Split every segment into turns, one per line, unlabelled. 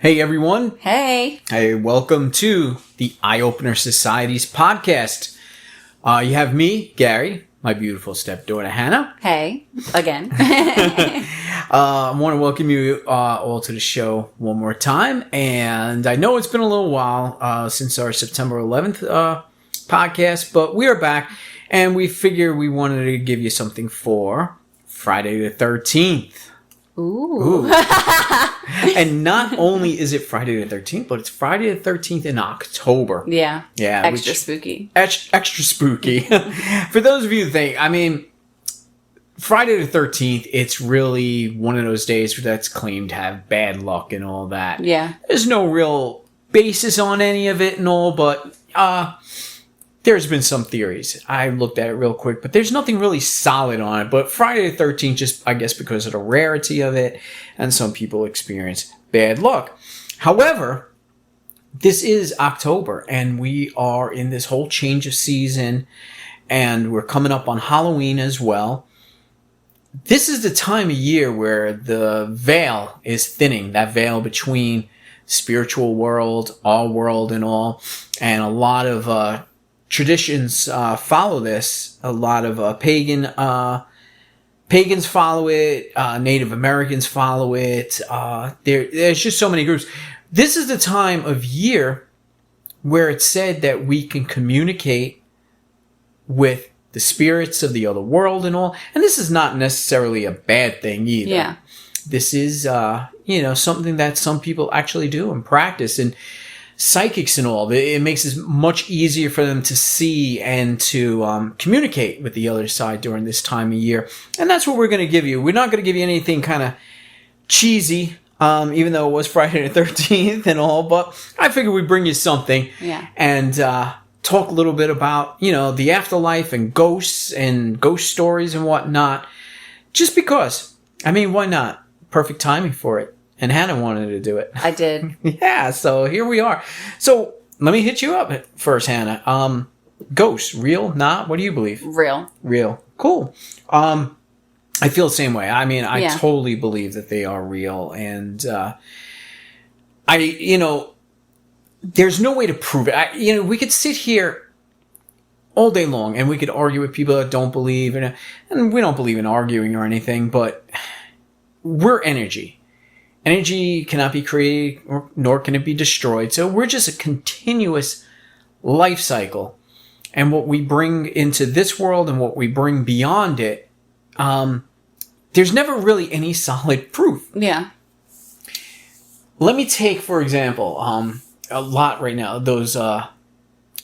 Hey everyone.
Hey.
Hey, welcome to the Eye Opener Society's podcast. You have me, Gary, my beautiful stepdaughter, Hannah.
Hey, again.
I want to welcome you all to the show one more time. And I know it's been a little while since our September 11th podcast, but we are back and we figured we wanted to give you something for Friday the 13th.
Ooh.
And not only is it Friday the 13th, but it's Friday the 13th in October.
Yeah.
Yeah.
Extra spooky.
Extra spooky. For those of you who think, Friday the 13th, it's really one of those days that's claimed to have bad luck and all that.
Yeah.
There's no real basis on any of it and all, but there's been some theories. I looked at it real quick, but there's nothing really solid on it. But Friday the 13th, just, I guess, because of the rarity of it, and some people experience bad luck. However, this is October, and we are in this whole change of season, and we're coming up on Halloween as well. This is the time of year where the veil is thinning, that veil between spiritual world, our world and all, and a lot of traditions follow this. A lot of pagans follow it. Native Americans follow it. There's just so many groups. This is the time of year where it's said that we can communicate with the spirits of the other world and all. And this is not necessarily a bad thing either.
Yeah.
This is, something that some people actually do and practice. And psychics and all, it makes it much easier for them to see and to communicate with the other side during this time of year. And that's what we're going to give you. We're not going to give you anything kind of cheesy, even though it was Friday the 13th and all, but I figured we'd bring you something.
Yeah.
And talk a little bit about, the afterlife and ghosts and ghost stories and whatnot. Just because. Why not? Perfect timing for it. And Hannah wanted to do it.
I did.
Yeah, so here we are. So let me hit you up first, Hannah. Ghosts, real, not? What do you believe?
Real.
Real. Cool. I feel the same way. I
Yeah.
totally believe that they are real. And there's no way to prove it. We could sit here all day long and we could argue with people that don't believe. And we don't believe in arguing or anything, but we're energy. Energy cannot be created, nor can it be destroyed. So we're just a continuous life cycle. And what we bring into this world and what we bring beyond it, there's never really any solid proof.
Yeah.
Let me take, for example, a lot right now, those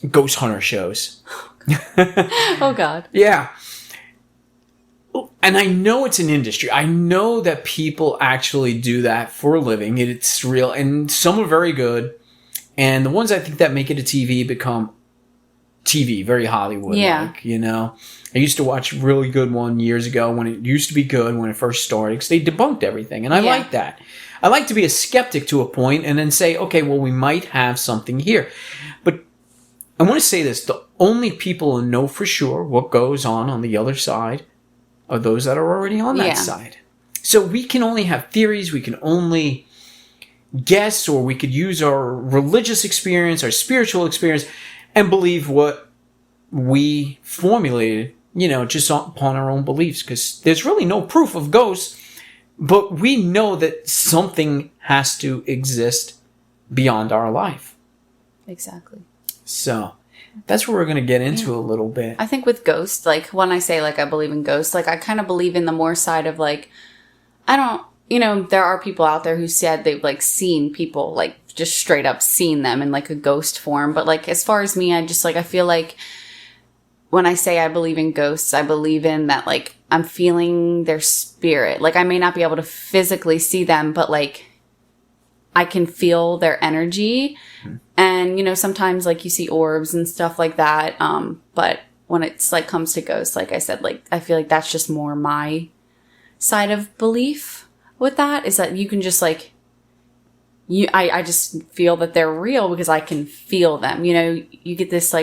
ghost hunter shows.
Oh, God.
Yeah. And I know it's an industry. I know that people actually do that for a living. It's real. And some are very good. And the ones I think that make it to TV become TV, very Hollywood-like,
Yeah.
I used to watch a really good one years ago when it used to be good, when it first started, because they debunked everything. And I like that. I like to be a skeptic to a point and then say, okay, well, we might have something here. But I want to say this. The only people who know for sure what goes on the other side are those that are already on that side. So we can only have theories, we can only guess, or we could use our religious experience, our spiritual experience, and believe what we formulated, just upon our own beliefs. Because there's really no proof of ghosts, but we know that something has to exist beyond our life.
Exactly. So
that's what we're going to get into a little bit.
I think with ghosts, when I say, I believe in ghosts, I kind of believe in the more side of, there are people out there who said they've, seen people, just straight up seen them in, a ghost form. But, as far as me, I just, I feel like when I say I believe in ghosts, I believe in that, I'm feeling their spirit. I may not be able to physically see them, but, I can feel their energy. And, sometimes, you see orbs and stuff like that. But when it's, comes to ghosts, like I said, I feel like that's just more my side of belief with that, is that you can just, I just feel that they're real because I can feel them. You get this,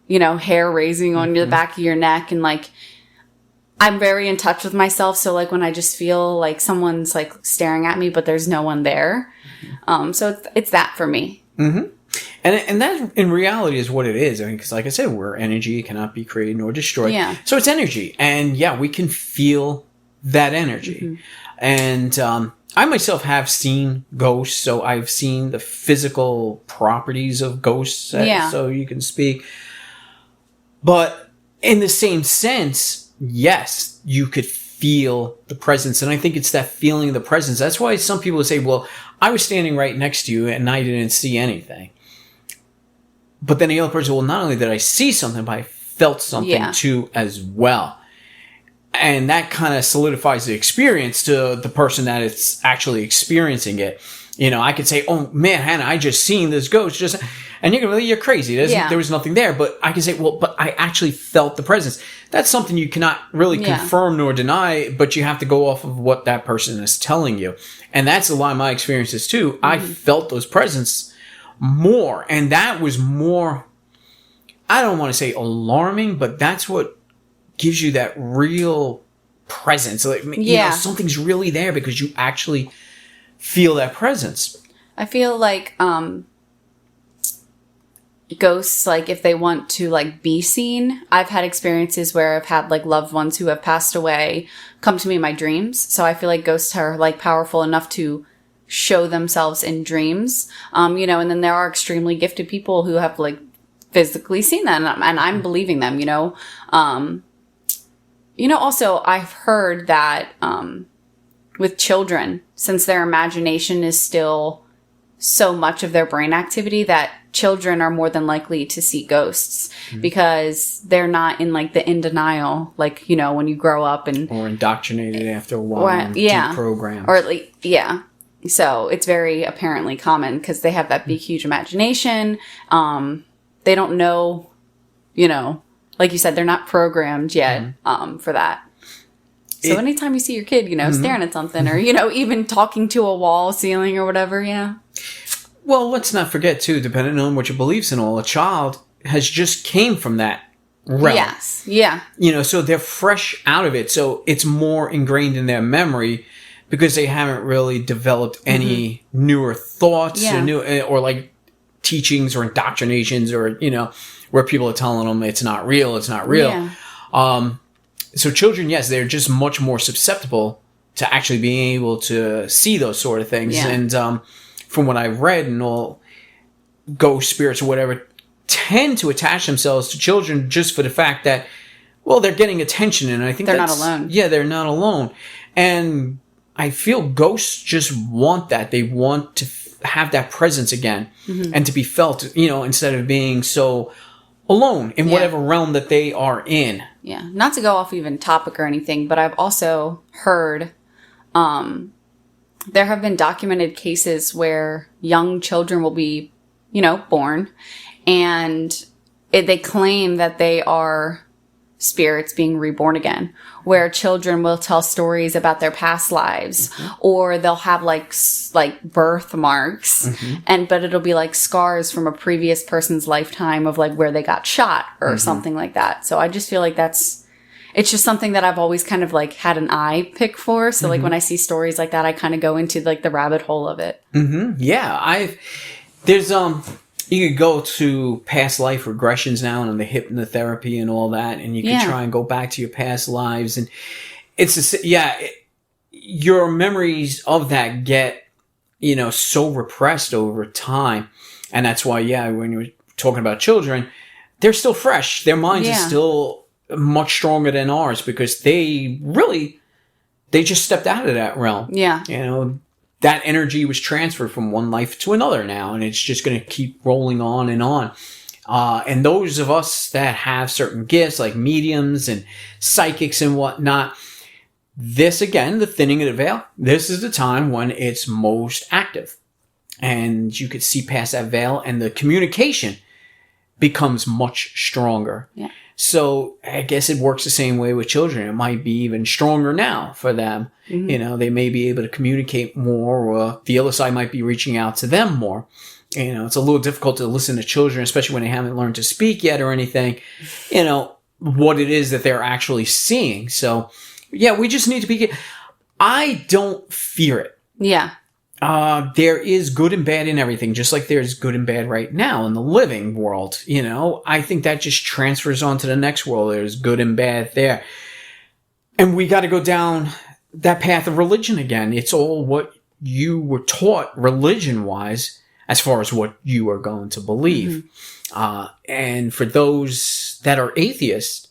hair raising on the back of your neck, and, I'm very in touch with myself. So like when I just feel like someone's like staring at me, but there's no one there. So it's that for me.
Mm-hmm. And that in reality is what it is. I mean, because like I said, we're energy, it cannot be created nor destroyed.
Yeah.
So it's energy. And yeah, we can feel that energy. Mm-hmm. And I myself have seen ghosts. So I've seen the physical properties of ghosts. So you can speak. But in the same sense, yes, you could feel the presence. And I think it's that feeling of the presence. That's why some people say, well, I was standing right next to you and I didn't see anything. But then the other person, well, not only did I see something, but I felt something too as well. And that kind of solidifies the experience to the person that is actually experiencing it. You know, I could say, oh man, Hannah, I just seen this ghost. And you're crazy. There was nothing there. But I can say, well, but I actually felt the presence. That's something you cannot really confirm nor deny, but you have to go off of what that person is telling you. And that's a lot of my experiences too. Mm-hmm. I felt those presence more. And that was more, I don't want to say alarming, but that's what gives you that real presence. Like, you know, something's really there because you actually feel that presence.
I feel like ghosts, like if they want to like be seen, I've had experiences where I've had like loved ones who have passed away come to me in my dreams. So I feel like ghosts are like powerful enough to show themselves in dreams. You know, and then there are extremely gifted people who have like physically seen that, and I'm believing them, you know. You know, also I've heard that with children, since their imagination is still so much of their brain activity, that children are more than likely to see ghosts because they're not in like the in denial, like, you know, when you grow up and
or indoctrinated after a while, deprogrammed,
or like so it's very apparently common because they have that big huge imagination. They don't know, you know, like you said, they're not programmed yet for that. So anytime you see your kid, you know, staring at something or, you know, even talking to a wall, ceiling or whatever,
Well, let's not forget, too, depending on what your beliefs and all, a child has just came from that realm.
Yes, yeah.
You know, so they're fresh out of it. So it's more ingrained in their memory because they haven't really developed any newer thoughts or like teachings or indoctrinations or, you know, where people are telling them it's not real, it's not real. Yeah. So children, yes, they're just much more susceptible to actually being able to see those sort of things. Yeah. And from what I've read and all, ghost spirits or whatever tend to attach themselves to children just for the fact that, well, they're getting attention. And I think
they're not alone.
Yeah, they're not alone. And I feel ghosts just want that. They want to have that presence again and to be felt, you know, instead of being so alone in whatever realm that they are in.
Yeah. Not to go off even topic or anything, but I've also heard there have been documented cases where young children will be, you know, born and they claim that they are spirits being reborn again, where children will tell stories about their past lives or they'll have like birthmarks but it'll be like scars from a previous person's lifetime of like where they got shot or something like that. So I just feel like it's just something that I've always kind of like had an eye pick for. So like when I see stories like that, I kind of go into like the rabbit hole of it.
Yeah. There's you could go to past life regressions now and the hypnotherapy and all that, and you can try and go back to your past lives, and your memories of that get, you know, so repressed over time, and that's why when you're talking about children, they're still fresh, their minds are still much stronger than ours because they just stepped out of that realm. You know, that energy was transferred from one life to another now, and it's just going to keep rolling on and on. And those of us that have certain gifts like mediums and psychics and whatnot, this again, the thinning of the veil, this is the time when it's most active. And you could see past that veil and the communication becomes much stronger.
Yeah.
So I guess it works the same way with children. It might be even stronger now for them. You know, they may be able to communicate more, or the other side might be reaching out to them more. You know, it's a little difficult to listen to children, especially when they haven't learned to speak yet or anything. You know, what it is that they're actually seeing. So, yeah, we just need to be... I don't fear it.
Yeah.
There is good and bad in everything, just like there's good and bad right now in the living world. You know, I think that just transfers on to the next world. There's good and bad there. And we got to go down that path of religion again. It's all what you were taught religion-wise as far as what you are going to believe. And for those that are atheists,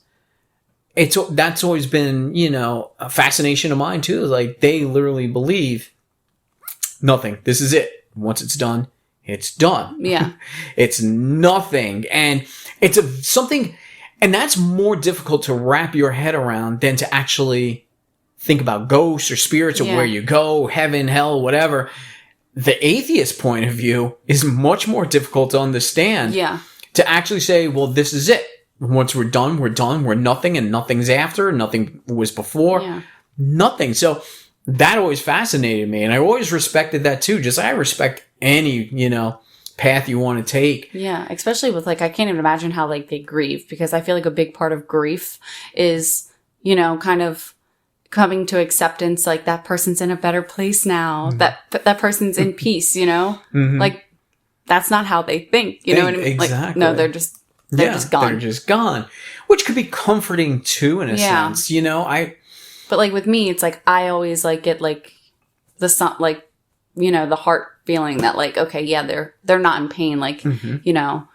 that's always been, you know, a fascination of mine too. Like, they literally believe nothing. This is it. Once it's done, it's done.
Yeah.
It's nothing. And it's something, and that's more difficult to wrap your head around than to actually think about ghosts or spirits or where you go, heaven, hell, whatever. The atheist point of view is much more difficult to understand.
Yeah.
To actually say, well, this is it. Once we're done, we're done. We're nothing, and nothing's after. Nothing was before. Yeah. Nothing. So that always fascinated me, and I always respected that too. Just I respect any, you know, path you want to take.
Yeah, especially with, like, I can't even imagine how, like, they grieve, because I feel like a big part of grief is, you know, kind of coming to acceptance, like, that person's in a better place now, that person's in peace, you know? Like, that's not how they think, you know what I mean?
Exactly.
Like, no, they're just gone.
They're just gone. Which could be comforting too, in a sense, you know?
But, like, with me, it's like, I always, like, get, like, like, you know, the heart feeling that, like, okay, yeah, they're not in pain, like, you know,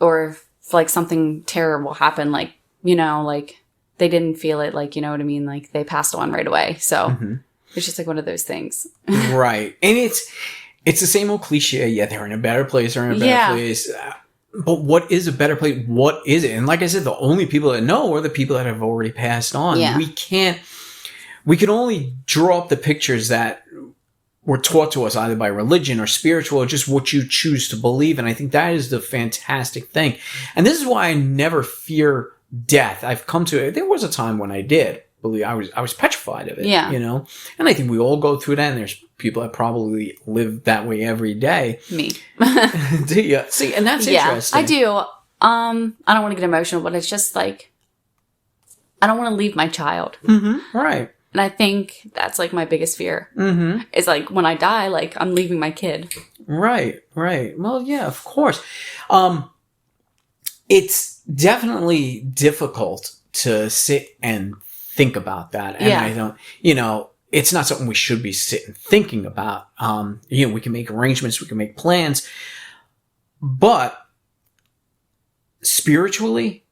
or if, like, something terrible happened, like, you know, like, they didn't feel it, like, you know what I mean? Like, they passed on right away. So it's just, like, one of those things.
Right. And it's the same old cliche. Yeah, they're in a better place. They're in a better place. But what is a better place? What is it? And like I said, the only people that know are the people that have already passed on. Yeah. We can only draw up the pictures that were taught to us either by religion or spiritual or just what you choose to believe. And I think that is the fantastic thing. And this is why I never fear death. I've come to it. There was a time when I did believe. I was petrified of it. Yeah. You know? And I think we all go through that, and there's people that probably live that way every day. Me. Do you? See, and that's interesting.
I do. I don't want to get emotional, but it's just like, I don't want to leave my child.
Right.
And I think that's, like, my biggest fear. Is, like, when I die, like, I'm leaving my kid.
Right. Well, yeah, of course. It's definitely difficult to sit and think about that. And I don't, you know, it's not something we should be sitting thinking about. You know, we can make arrangements, we can make plans, but spiritually,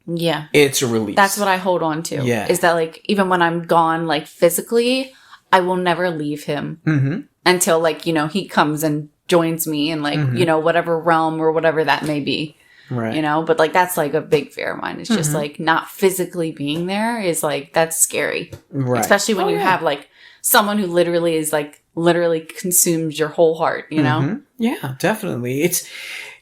it's a release.
That's what I hold on to. Yeah. Is that, like, even when I'm gone, like, physically, I will never leave him until, like, you know, he comes and joins me in, like, you know, whatever realm or whatever that may be. Right. You know, but, like, that's, like, a big fear of mine. It's just, like, not physically being there is, like, that's scary. Right. Especially when you have, like, someone who literally is, like, literally consumes your whole heart, you know?
Yeah, definitely.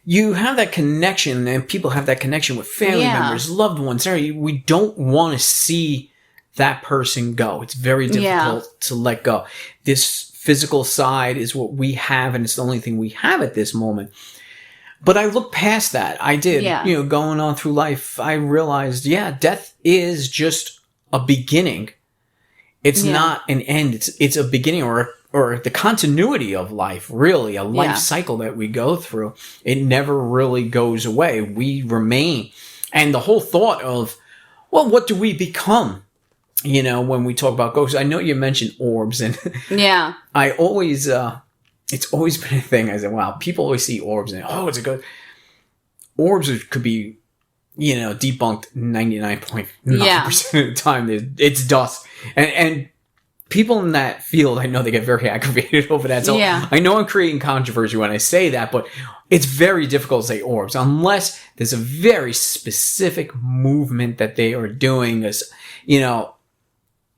You have that connection, and people have that connection with family members, loved ones. We don't want to see that person go. It's very difficult to let go. This physical side is what we have, and it's the only thing we have at this moment. But I looked past that. I did. You know, going on through life, I realized, death is just a beginning. It's not an end. It's a beginning or the continuity of life, really, a life cycle that we go through. It never really goes away. We remain. And the whole thought of, well, what do we become? You know, when we talk about ghosts, I know you mentioned orbs, and I always, it's always been a thing. I said, wow, people always see orbs and, it's a ghost. Orbs could be, you know, debunked 99.9% of the time. It's dust. And people in that field, I know they get very aggravated over that. So I know I'm creating controversy when I say that, but it's very difficult to say orbs unless there's a very specific movement that they are doing. As you know,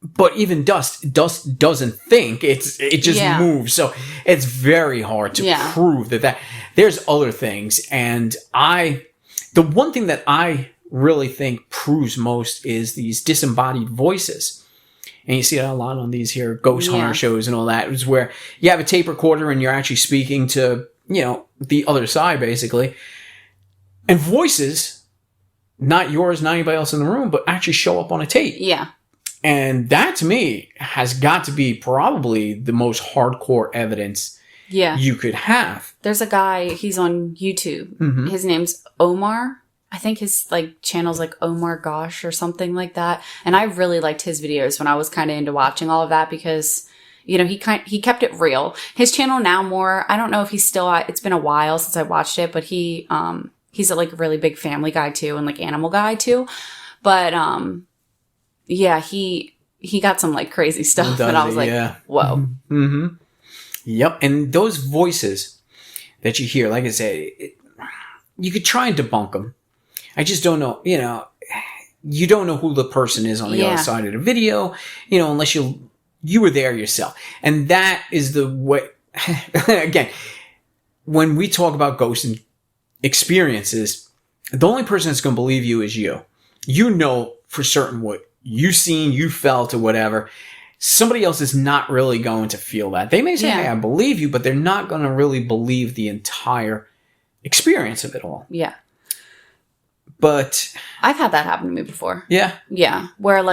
but even dust doesn't think. It just moves. So it's very hard to prove that there's other things. And the one thing that I really think proves most is these disembodied voices. And you see that a lot on these here ghost hunter shows and all that. It's where you have a tape recorder and you're actually speaking to, you know, the other side, basically. And voices not yours, not anybody else in the room, but actually show up on a tape.
Yeah.
And that, to me, has got to be probably the most hardcore evidence you could have.
There's a guy, he's on YouTube. Mm-hmm. His name's Omar. I think his channel's Omar Gosh or something like that. And I really liked his videos when I was kind of into watching all of that because, he kept it real. His channel now more, I don't know if he's still, it's been a while since I watched it, but he's a really big family guy too and animal guy too. But, yeah, he got some crazy stuff, and I was whoa.
Mm-hmm. Yep, and those voices that you hear, like I said, you could try and debunk them. I just don't know, you don't know who the person is on the other side of the video, unless you were there yourself. And that is the way, again, when we talk about ghosts and experiences, the only person that's going to believe you is you. You know for certain what you seen, you felt, or whatever. Somebody else is not really going to feel that. They may say, hey, I believe you, but they're not going to really believe the entire experience of it all.
Yeah.
But
I've had that happen to me before.
Yeah.
Yeah. Where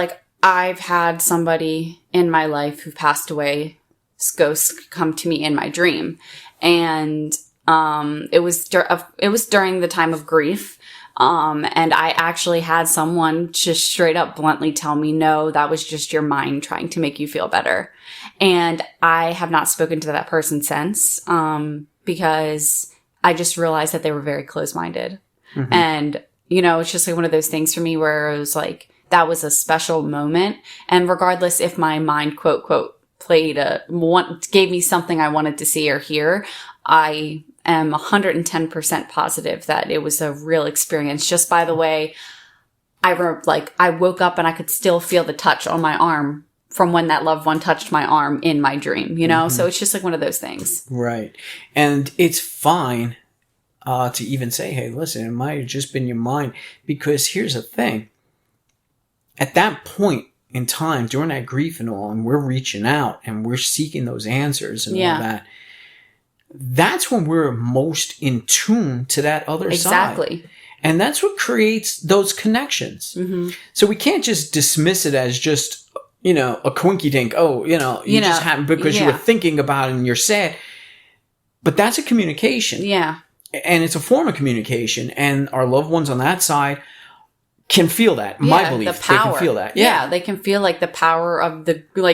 I've had somebody in my life who passed away, ghosts come to me in my dream. And it was during the time of grief. And I actually had someone just straight up bluntly tell me, no, that was just your mind trying to make you feel better. And I have not spoken to that person since, because I just realized that they were very close-minded. Mm-hmm. And, it's just one of those things for me where it was that was a special moment. And regardless if my mind, quote, quote, gave me something I wanted to see or hear, I am 110% positive that it was a real experience. Just by the way, I woke up and I could still feel the touch on my arm from when that loved one touched my arm in my dream, Mm-hmm. So it's just one of those things.
Right. And it's fine to even say, hey, listen, it might have just been your mind. Because here's the thing. At that point in time, during that grief and all, and we're reaching out and we're seeking those answers and all that, that's when we're most in tune to that other side. Exactly. And that's what creates those connections. Mm-hmm. So we can't just dismiss it as just, a quinky dink. Oh, you just happened because you were thinking about it and you're sad. But that's a communication.
Yeah.
And it's a form of communication. And our loved ones on that side can feel that. My belief,
the power.
They can feel that.
Yeah, they can feel the power of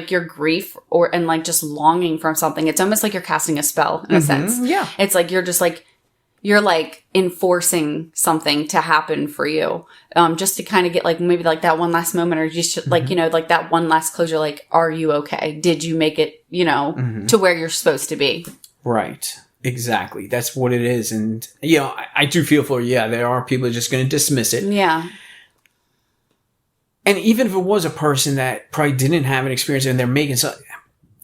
your grief and just longing from something. It's almost like you're casting a spell in a sense.
Yeah.
It's you're just you're enforcing something to happen for you. Just to kind of get maybe that one last moment or just that one last closure. Are you okay? Did you make it, to where you're supposed to be?
Right. Exactly. That's what it is. And, I do feel for, there are people just going to dismiss it.
Yeah.
And even if it was a person that probably didn't have an experience and they're making something,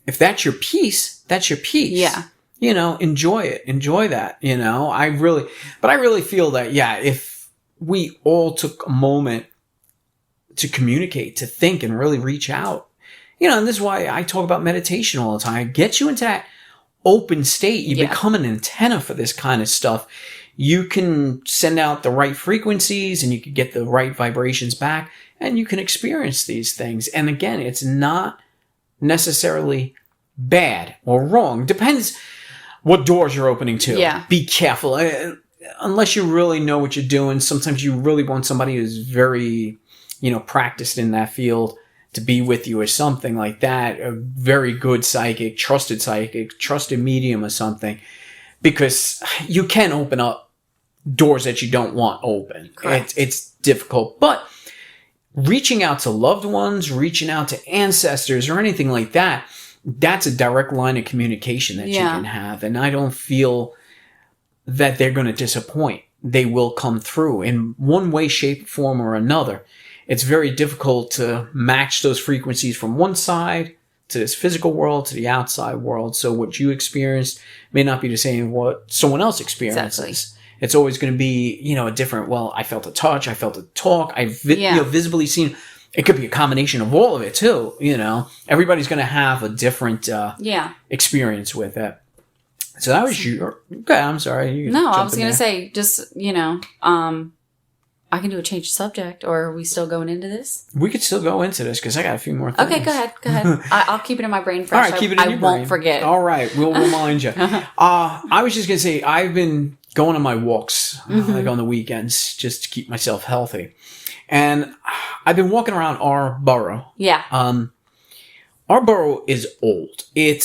if that's your piece, that's your piece.
Yeah.
Enjoy it. Enjoy that. I really feel that, if we all took a moment to communicate, to think and really reach out, and this is why I talk about meditation all the time. It gets you into that open state. You become an antenna for this kind of stuff. You can send out the right frequencies and you can get the right vibrations back and you can experience these things. And again, it's not necessarily bad or wrong. Depends what doors you're opening to.
Yeah.
Be careful. Unless you really know what you're doing, sometimes you really want somebody who's very, practiced in that field to be with you or something like that. A very good psychic, trusted medium or something. Because you can open up doors that you don't want open. It's difficult. But reaching out to loved ones, reaching out to ancestors or anything like that, that's a direct line of communication that you can have. And I don't feel that they're going to disappoint. They will come through in one way, shape, form, or another. It's very difficult to match those frequencies from one side to this physical world, to the outside world. So what you experienced may not be the same as what someone else experiences.
Exactly.
It's always going to be, a different, I felt a touch, I felt a talk, I've visibly seen. It could be a combination of all of it too, Everybody's going to have a different experience with it. So that was your... Okay, I'm sorry.
No, I was going to say, just, I can do a change of subject, or are we still going into this?
We could still go into this because I got a few more things.
Okay, go ahead. I'll keep it in my brain fresh.
All right, keep it in your brain.
I won't forget.
All right, we'll remind you. I was just going to say, I've been going on my walks, like on the weekends, just to keep myself healthy. And I've been walking around our borough.
Yeah.
Our borough is old. It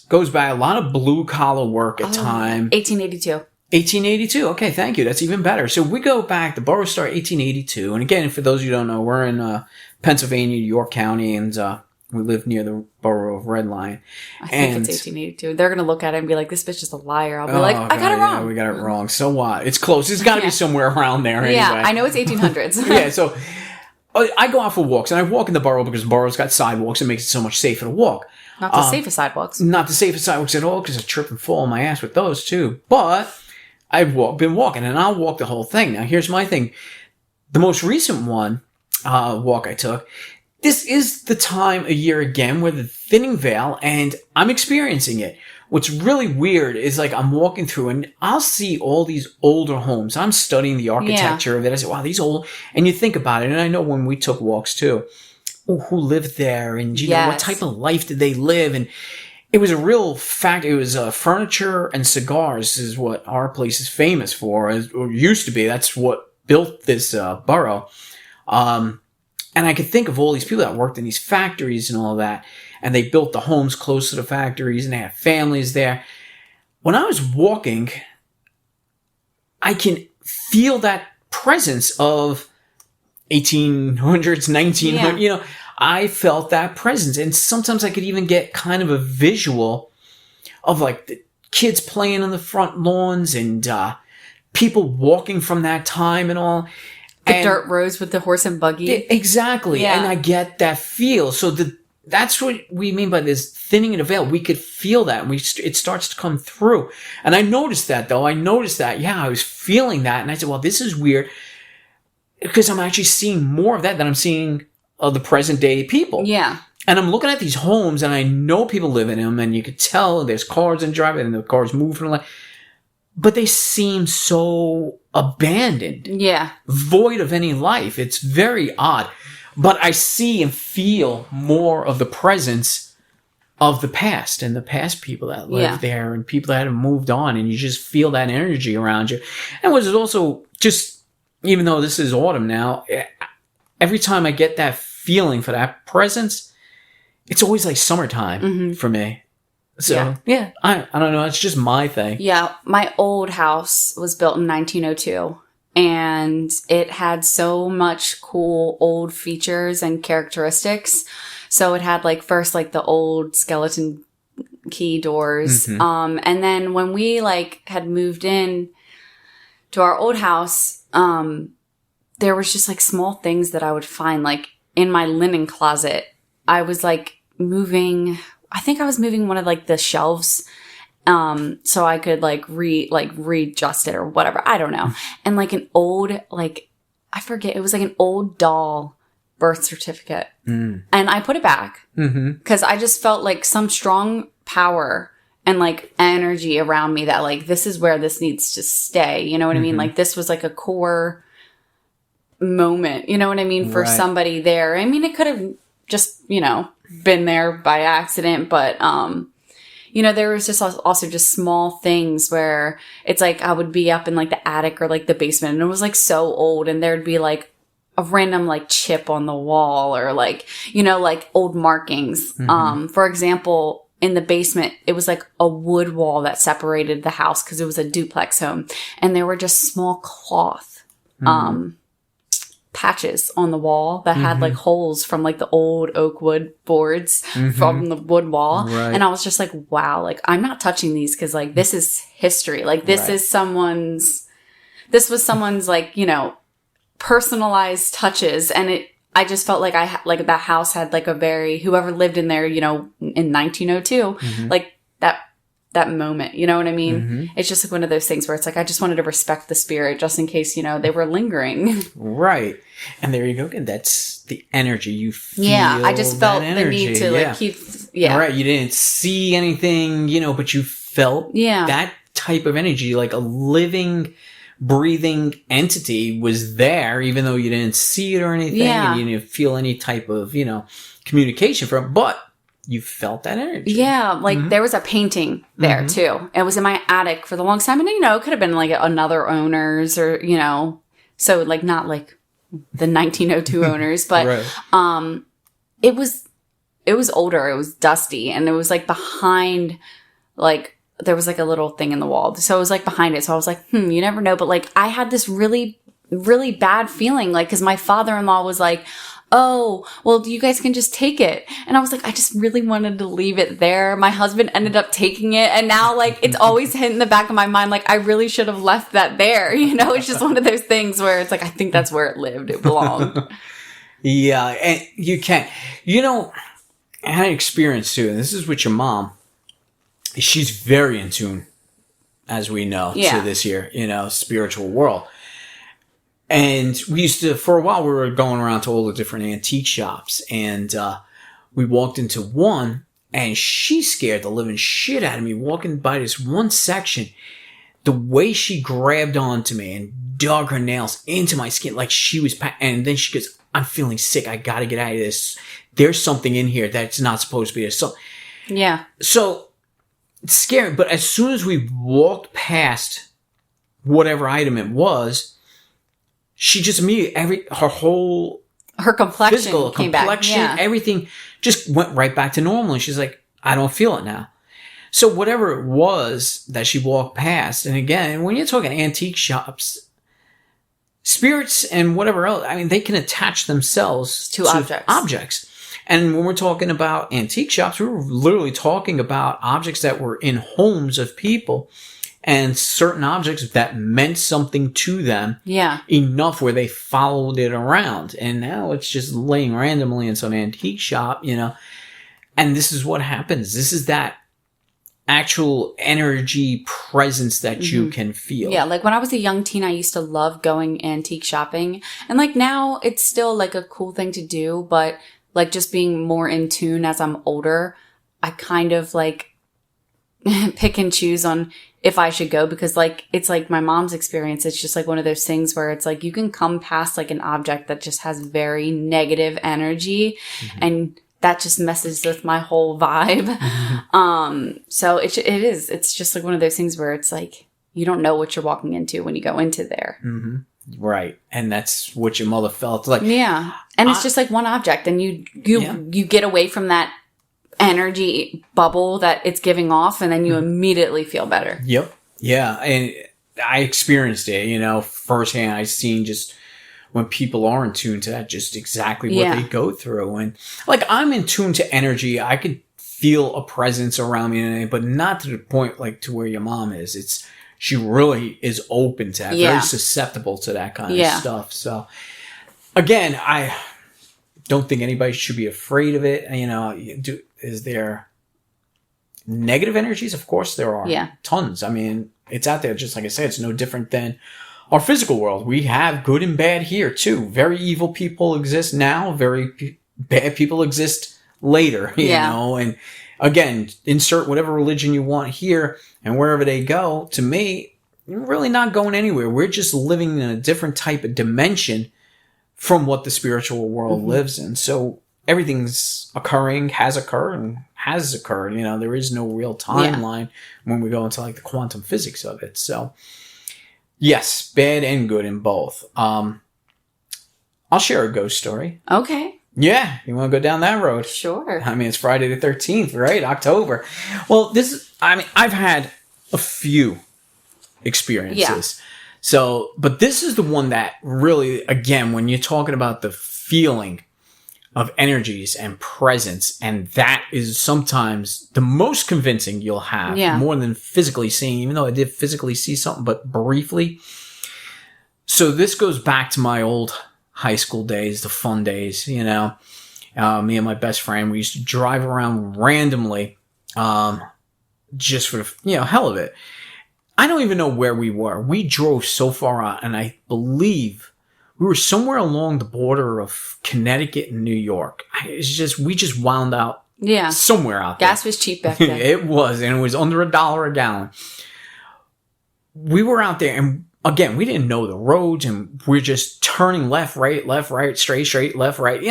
goes by a lot of blue-collar work at time.
1882.
1882. Okay, thank you. That's even better. So we go back, the borough started 1882. And again, for those of you who don't know, we're in Pennsylvania, York County, and we live near the borough of Red Line.
I think it's 1882. They're going to look at it and be like, this bitch is a liar. I'll be like, I got it wrong.
Yeah, we got it wrong. So what? It's close. It's got to be somewhere around there anyway.
Yeah, I know it's 1800s.
Yeah, so I go out for walks, and I walk in the borough because the borough's got sidewalks. It makes it so much safer to walk.
Not the safest sidewalks.
Not the safest sidewalks at all, because I trip and fall on my ass with those too. But I've been walking, and I'll walk the whole thing. Now, here's my thing. The most recent walk I took, this is the time of year again where the thinning veil, and I'm experiencing it. What's really weird is like I'm walking through and I'll see all these older homes. I'm studying the architecture of it. I say, wow, these old, and you think about it. And I know when we took walks too, who lived there and you know, what type of life did they live? And it was a real fact. It was furniture and cigars is what our place is famous for, or used to be. That's what built this borough. And I could think of all these people that worked in these factories and all that. And they built the homes close to the factories and they had families there. When I was walking, I can feel that presence of 1800s, 1900s, you know, I felt that presence. And sometimes I could even get kind of a visual of like the kids playing on the front lawns and people walking from that time and all.
The dirt roads with the horse and buggy.
Exactly. Yeah. And I get that feel. So that's what we mean by this thinning of the veil. We could feel that and it starts to come through. And I noticed that though. I was feeling that. And I said, well, this is weird because I'm actually seeing more of that than I'm seeing of the present day people.
Yeah.
And I'm looking at these homes and I know people live in them and you could tell there's cars in driving and the cars moving. But they seem so abandoned. Yeah. Void of any life. It's very odd. But I see and feel more of the presence of the past and the past people that lived there and people that have moved on. And you just feel that energy around you. And was also just, even though this is autumn now, every time I get that feeling for that presence, it's always like summertime for me. So, yeah, I don't know. It's just my thing.
Yeah. My old house was built in 1902 and it had so much cool old features and characteristics. So it had like first like the old skeleton key doors. And then when we like had moved in to our old house, there was just like small things that I would find like in my linen closet. I was like I think I was moving one of like the shelves, so I could readjust it or whatever. I don't know. And like an old, I forget, it was like an old doll birth certificate. And I put it back because I just felt like some strong power and like energy around me that like, this is where this needs to stay. You know what I mean? Like this was like a core moment, you know what I mean? For somebody there. I mean, it could have just, you know, been there by accident, but you know, there was just also just small things where it's like I would be up in like the attic or like the basement and it was like so old and there'd be like a random like chip on the wall or like, you know, like old markings. For example, in the basement, it was like a wood wall that separated the house because it was a duplex home and there were just small cloth patches on the wall that had like holes from like the old oak wood boards from the wood wall. And I was just like, wow, like I'm not touching these because like this is history. Like this is this was someone's like, you know, personalized touches. And I just felt like like that house had like a very, whoever lived in there, you know, in 1902, like that moment, you know what I mean? It's just like one of those things where it's like I just wanted to respect the spirit just in case, you know, they were lingering. Right.
And there you go. And that's the energy you feel.
Yeah, I just felt the need to like keep
All right, you didn't see anything, you know, but you felt that type of energy, like a living breathing entity was there, even though you didn't see it or anything, and you didn't feel any type of, communication from it, but you felt that energy.
Yeah, like there was a painting there too. It was in my attic for the longest time, and it could have been like another owner's or so like not like the 1902 owners, but right. It was older. It was dusty, and it was like behind, like there was like a little thing in the wall, so it was like behind it. So I was like, you never know. But like I had this really, really bad feeling, like because my father-in-law was like, oh, well, you guys can just take it. And I was like, I just really wanted to leave it there. My husband ended up taking it. And now, like, it's always hit in the back of my mind, like, I really should have left that there. It's just one of those things where it's like, I think that's where it lived. It belonged.
Yeah. And you can't, I had an experience too. And this is with your mom. She's very in tune, as we know, to this here, spiritual world. And we used to, for a while, we were going around to all the different antique shops. And we walked into one, and she scared the living shit out of me walking by this one section. The way she grabbed onto me and dug her nails into my skin like she was... And then she goes, I'm feeling sick. I got to get out of this. There's something in here that's not supposed to be there. So,
yeah. So,
it's scary. But as soon as we walked past whatever item it was... She just immediately, her
complexion
physical
came
complexion,
back. Yeah.
Everything just went right back to normal. And she's like, I don't feel it now. So whatever it was that she walked past, and again, when you're talking antique shops, spirits and whatever else, they can attach themselves
to
objects. And when we're talking about antique shops, we were literally talking about objects that were in homes of people. And certain objects that meant something to them enough where they followed it around. And now it's just laying randomly in some antique shop, And this is what happens. This is that actual energy presence that you can feel.
Yeah, like when I was a young teen, I used to love going antique shopping. And like now it's still like a cool thing to do. But like just being more in tune as I'm older, I kind of like pick and choose on if I should go, because like it's like my mom's experience. It's just like one of those things where it's like you can come past like an object that just has very negative energy, and that just messes with my whole vibe. So it's just like one of those things where it's like you don't know what you're walking into when you go into there.
Right. And that's what your mother felt like.
Yeah. And it's just like one object, and you get away from that energy bubble that it's giving off, and then you immediately feel better.
Yep. Yeah. And I experienced it, firsthand. I've seen just when people are in tune to that, just exactly what they go through. And like, I'm in tune to energy. I could feel a presence around me, but not to the point like to where your mom is. She really is open to that, very susceptible to that kind of stuff. So again, I don't think anybody should be afraid of it. Is there negative energies? Of course there are.
Yeah.
Tons. It's out there. Just like I said, it's no different than our physical world. We have good and bad here too. Very evil people exist now. Very bad people exist later, you know. And again, insert whatever religion you want here, and wherever they go, to me, you're really not going anywhere. We're just living in a different type of dimension from what the spiritual world lives in. So everything's occurring, has occurred, and has occurred. There is no real timeline when we go into like the quantum physics of it. So yes, bad and good in both. I'll share a ghost story.
Okay.
Yeah, you want to go down that road?
Sure.
It's Friday the 13th, right? October. Well, I've had a few experiences. Yeah. So, but this is the one that really, again, when you're talking about the feeling of energies and presence, and that is sometimes the most convincing you'll have, more than physically seeing, even though I did physically see something, but briefly. So this goes back to my old high school days, the fun days, me and my best friend, we used to drive around randomly, just for the, hell of it. I don't even know where we were. We drove so far out, and I believe we were somewhere along the border of Connecticut and New York. We just wound out somewhere out there.
Gas was cheap back then.
It was, and it was under $1 a gallon. We were out there, and again, we didn't know the roads, and we're just turning left, right, straight, left, right,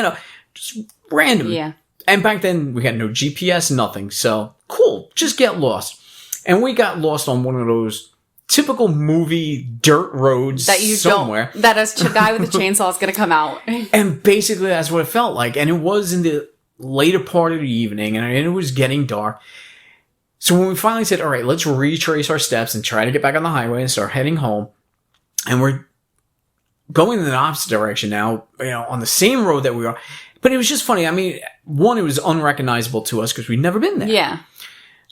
just random.
Yeah.
And back then, we had no GPS, nothing. So, cool, just get lost. And we got lost on one of those typical movie dirt roads
that you
somewhere.
That a guy with a chainsaw is going to come out.
And basically, that's what it felt like. And it was in the later part of the evening, and it was getting dark. So when we finally said, all right, let's retrace our steps and try to get back on the highway and start heading home, and we're going in the opposite direction now, on the same road that we are. But it was just funny. I mean, one, it was unrecognizable to us because we'd never been there.
Yeah.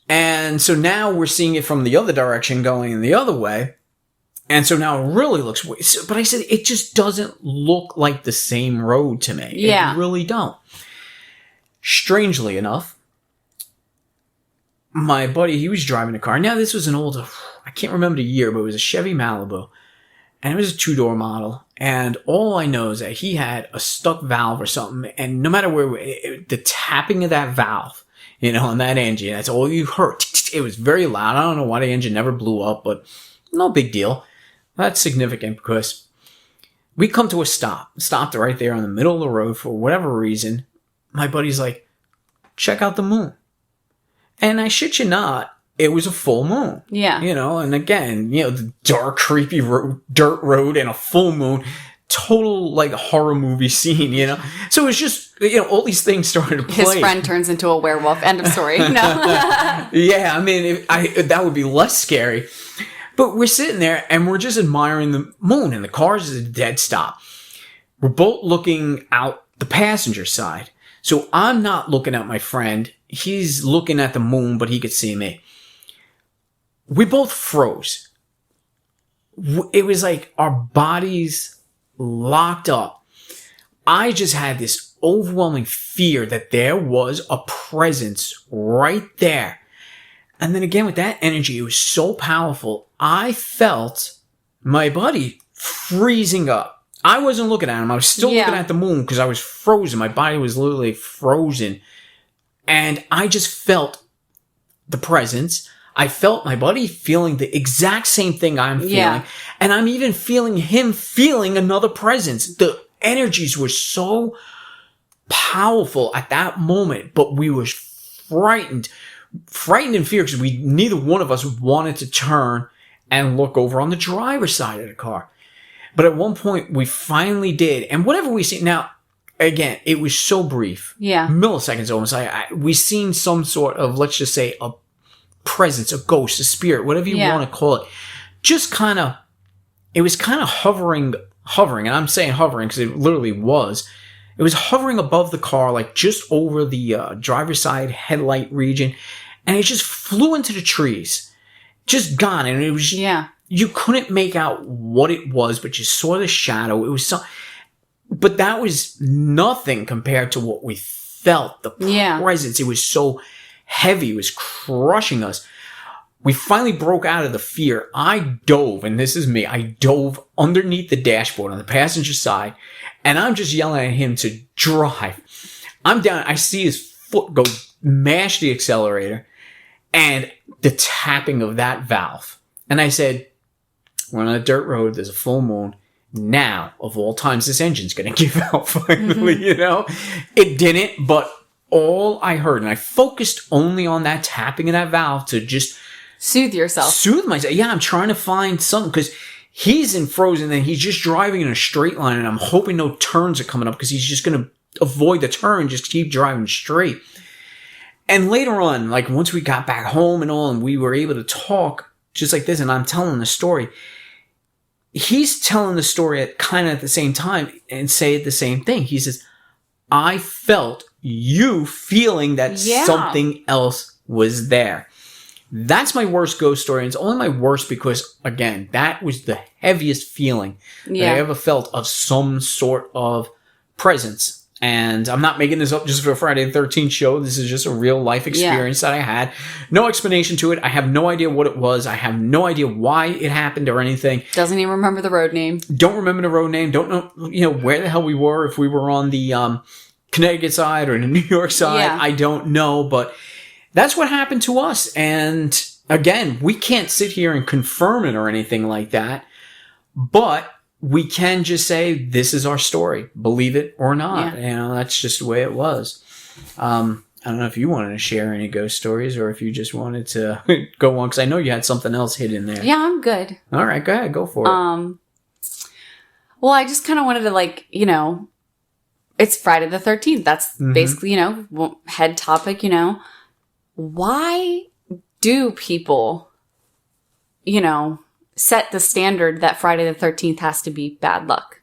And so now we're seeing it from the other direction going the other way. And so now it really looks weird. But I said, it just doesn't look like the same road to me.
Yeah.
It really don't. Strangely enough, my buddy, he was driving a car. Now, this was an old, I can't remember the year, but it was a Chevy Malibu. And it was a 2-door model. And all I know is that he had a stuck valve or something. And no matter where, the tapping of that valve, on that engine, that's all you heard. It was very loud. I don't know why the engine never blew up, but no big deal. That's significant because we come to a stop. Stopped right there in the middle of the road for whatever reason. My buddy's like, check out the moon. And I shit you not, it was a full moon.
Yeah.
And again, the dark, creepy dirt road and a full moon. Total, horror movie scene, So it was just, all these things started to play.
His friend turns into a werewolf. End of story. No.
Yeah, I mean, that would be less scary. But we're sitting there, and we're just admiring the moon, and the car's at a dead stop. We're both looking out the passenger side. So I'm not looking at my friend. He's looking at the moon, but he could see me. We both froze. It was like our bodies locked up. I just had this overwhelming fear that there was a presence right there. And then again, with that energy, it was so powerful. I felt my buddy freezing up. I wasn't looking at him. I was still looking at the moon because I was frozen. My body was literally frozen. And I just felt the presence. I felt my buddy feeling the exact same thing I'm feeling. Yeah. And I'm even feeling him feeling another presence. The energies were so powerful at that moment, but we were frightened in fear because neither one of us wanted to turn and look over on the driver's side of the car. But at one point we finally did. And whatever we see now, again, it was so brief.
Yeah.
Milliseconds almost. We seen some sort of, let's just say, a presence, a ghost, a spirit, whatever you want to call it. Just it was kind of hovering, and I'm saying hovering because it literally was. It was hovering above the car, just over the driver's side headlight region, and it just flew into the trees. Just gone, and it was, you couldn't make out what it was, but you saw the shadow. It was but that was nothing compared to what we felt, the presence. It was so heavy, it was crushing us. We finally broke out of the fear. I dove, and this is me, I dove underneath the dashboard on the passenger side, and I'm just yelling at him to drive. I'm down, I see his foot go mash the accelerator, and the tapping of that valve. And I said, we're on a dirt road, there's a full moon. Now, of all times, this engine's going to give out finally, It didn't, but all I heard, and I focused only on that tapping of that valve to just
soothe yourself.
Soothe myself. Yeah, I'm trying to find something because he's in frozen and he's just driving in a straight line, and I'm hoping no turns are coming up because he's just going to avoid the turn, just keep driving straight. And later on, once we got back home and all, and we were able to talk just like this, and I'm telling the story, he's telling the story at the same time and say the same thing. He says, I felt you feeling that something else was there. That's my worst ghost story. And it's only my worst because, again, that was the heaviest feeling that I ever felt of some sort of presence. And I'm not making this up just for a Friday the 13th show. This is just a real life experience that I had. No explanation to it. I have no idea what it was. I have no idea why it happened or anything.
Doesn't even remember the road name.
Don't remember the road name. Don't know, where the hell we were. If we were on the Connecticut side or the New York side. Yeah. I don't know. But that's what happened to us. And again, we can't sit here and confirm it or anything like that. But we can just say, this is our story. Believe it or not.
Yeah.
That's just the way it was. I don't know if you wanted to share any ghost stories or if you just wanted to go on, because I know you had something else hidden there.
Yeah, I'm good.
All right, go ahead. Go for it.
Well, I just kind of wanted to it's Friday the 13th. That's basically, head topic, Why do people, set the standard that Friday the 13th has to be bad luck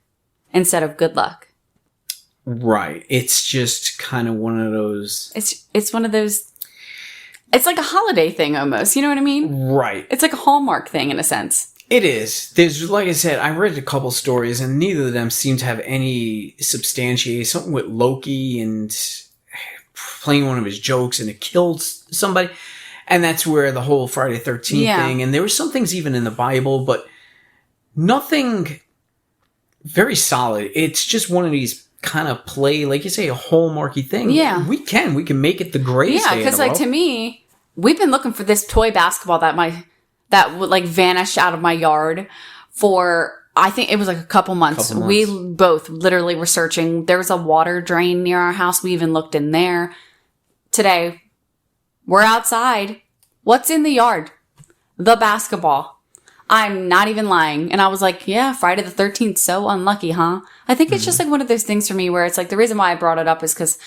instead of good luck?
Right. It's just kind of one of those...
It's one of those... It's like a holiday thing almost. You know what I mean?
Right.
It's like a Hallmark thing in a sense.
It is. There's, like I said, I read a couple stories and neither of them seem to have any substantiation. Something with Loki and playing one of his jokes and it killed somebody. And that's where the whole Friday the 13th thing... And there were some things even in the Bible, but nothing very solid. It's just one of these... kind of play, like you say, a hallmarky thing.
Yeah.
We can make it the greatest day in the world.
Yeah, because to me, we've been looking for this toy basketball that would vanish out of my yard for, I think it was a couple months. We both literally were searching. There was a water drain near our house. We even looked in there. Today, we're outside. What's in the yard? The basketball. I'm not even lying. And I was like, yeah, Friday the 13th, so unlucky, huh? I think it's just one of those things for me where it's the reason why I brought it up is because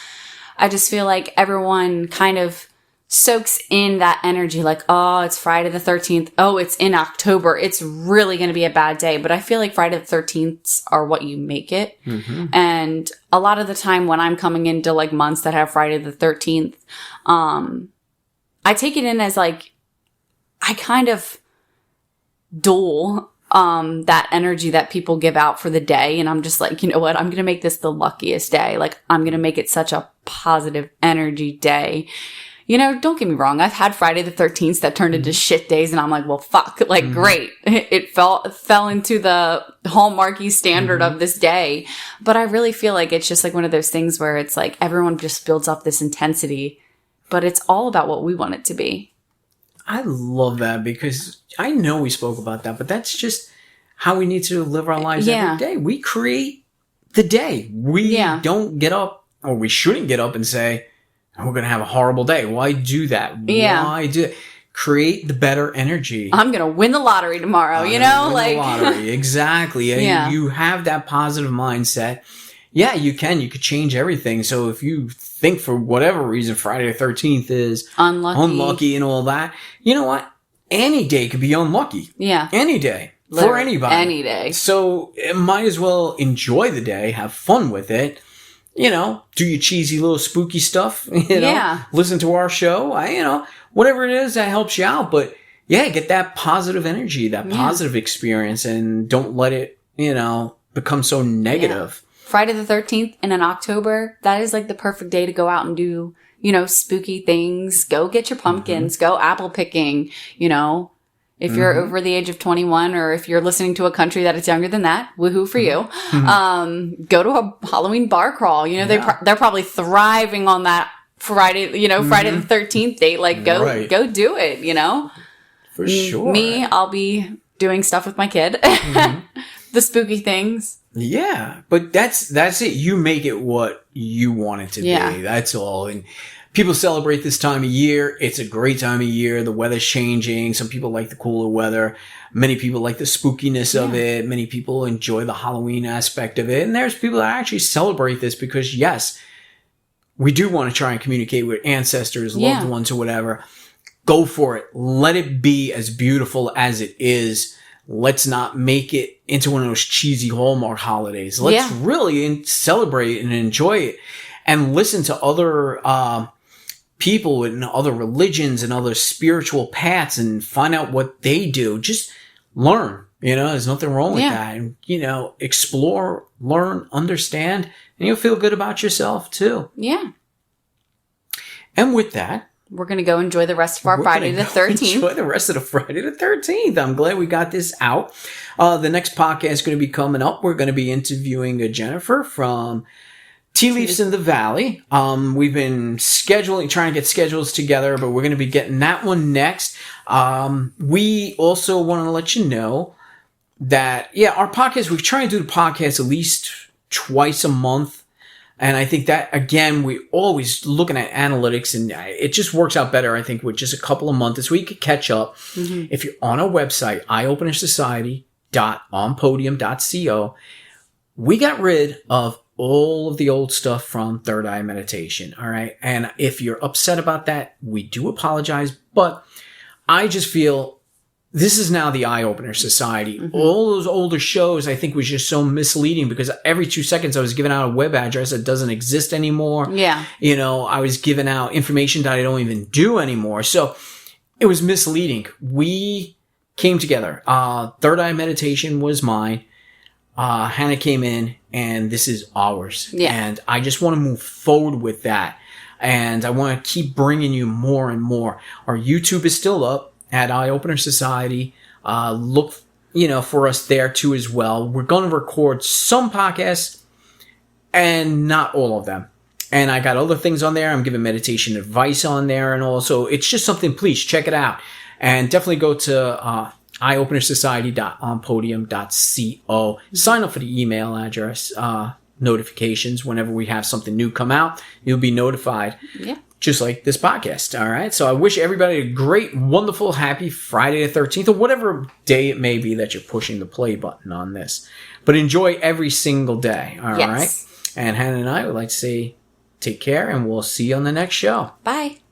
I just feel like everyone kind of soaks in that energy. Oh, it's Friday the 13th. Oh, it's in October. It's really going to be a bad day. But I feel like Friday the 13th are what you make it. Mm-hmm. And a lot of the time when I'm coming into months that have Friday the 13th, I take it in as I kind of duel that energy that people give out for the day, and I'm just you know what, I'm gonna make this the luckiest day. I'm gonna make it such a positive energy day. Don't get me wrong, I've had Friday the 13th that turned into shit days, and I'm like, well, fuck, great, it fell into the hallmarky standard of this day. But I really feel like it's just one of those things where it's everyone just builds up this intensity, but it's all about what we want it to be.
I love that because I know we spoke about that, but that's just how we need to live our lives every day. We create the day. We don't get up, or we shouldn't get up and say, we're going to have a horrible day. Why do that?
Yeah.
Why do it? Create the better energy.
I'm going to win the lottery tomorrow,
the lottery. Exactly.
Yeah.
You have that positive mindset. Yeah, you can. You could change everything. So if you think for whatever reason Friday the 13th is unlucky and all that, you know what? Any day could be unlucky. Yeah. Any day. Literally, for anybody.
Any day.
So might as well enjoy the day, have fun with it. Do your cheesy little spooky stuff. Listen to our show. Whatever it is that helps you out. But yeah, get that positive energy, that positive experience, and don't let it, become so negative.
Yeah. Friday the 13th and in October, that is the perfect day to go out and do, spooky things. Go get your pumpkins, go apple picking, if you're over the age of 21, or if you're listening to a country that is younger than that, woohoo for you. Go to a Halloween bar crawl. They're probably thriving on that Friday, Friday the 13th date. Go do it,
For sure.
Me, I'll be doing stuff with my kid. The spooky things.
Yeah, but that's it. You make it what you want it to be. That's all. And people celebrate this time of year. It's a great time of year. The weather's changing. Some people like the cooler weather. Many people like the spookiness of it. Many people enjoy the Halloween aspect of it. And there's people that actually celebrate this because, yes, we do want to try and communicate with ancestors, loved ones, or whatever. Go for it. Let it be as beautiful as it is. Let's not make it into one of those cheesy Hallmark holidays. Let's really celebrate and enjoy it, and listen to other people and other religions and other spiritual paths and find out what they do. Just learn. There's nothing wrong with that. And, explore, learn, understand, and you'll feel good about yourself too. Yeah. And with that,
we're going to go enjoy the rest of our Friday the 13th.
Enjoy the rest of the Friday the 13th. I'm glad we got this out. The next podcast is going to be coming up. We're going to be interviewing Jennifer from Tea Leaves in the Valley. We've been trying to get schedules together, but we're going to be getting that one next. We also want to let you know that, our podcast, we try and do the podcast at least twice a month. And I think that, again, we always looking at analytics, and it just works out better, I think, with just a couple of months so we could catch up. Mm-hmm. If you're on our website, eyeopenersociety.onpodium.co, we got rid of all of the old stuff from Third Eye Meditation. All right. And if you're upset about that, we do apologize. But I just feel this is now the Eye Opener Society. Mm-hmm. All those older shows, I think, was just so misleading because every 2 seconds I was giving out a web address that doesn't exist anymore.
Yeah.
I was giving out information that I don't even do anymore. So it was misleading. We came together. Third Eye Meditation was mine. Hannah came in, and this is ours.
Yeah.
And I just want to move forward with that. And I want to keep bringing you more and more. Our YouTube is still up at Eye Opener Society. Look, for us there too as well. We're going to record some podcasts and not all of them. And I got other things on there. I'm giving meditation advice on there, and also it's just something. Please check it out, and definitely go to eyeopenersociety.onpodium.co. Sign up for the email address notifications whenever we have something new come out. You'll be notified.
Yeah.
Just like this podcast. All right. So I wish everybody a great, wonderful, happy Friday the 13th, or whatever day it may be that you're pushing the play button on this. But enjoy every single day. All right. And Hannah and I would like to say take care, and we'll see you on the next show.
Bye.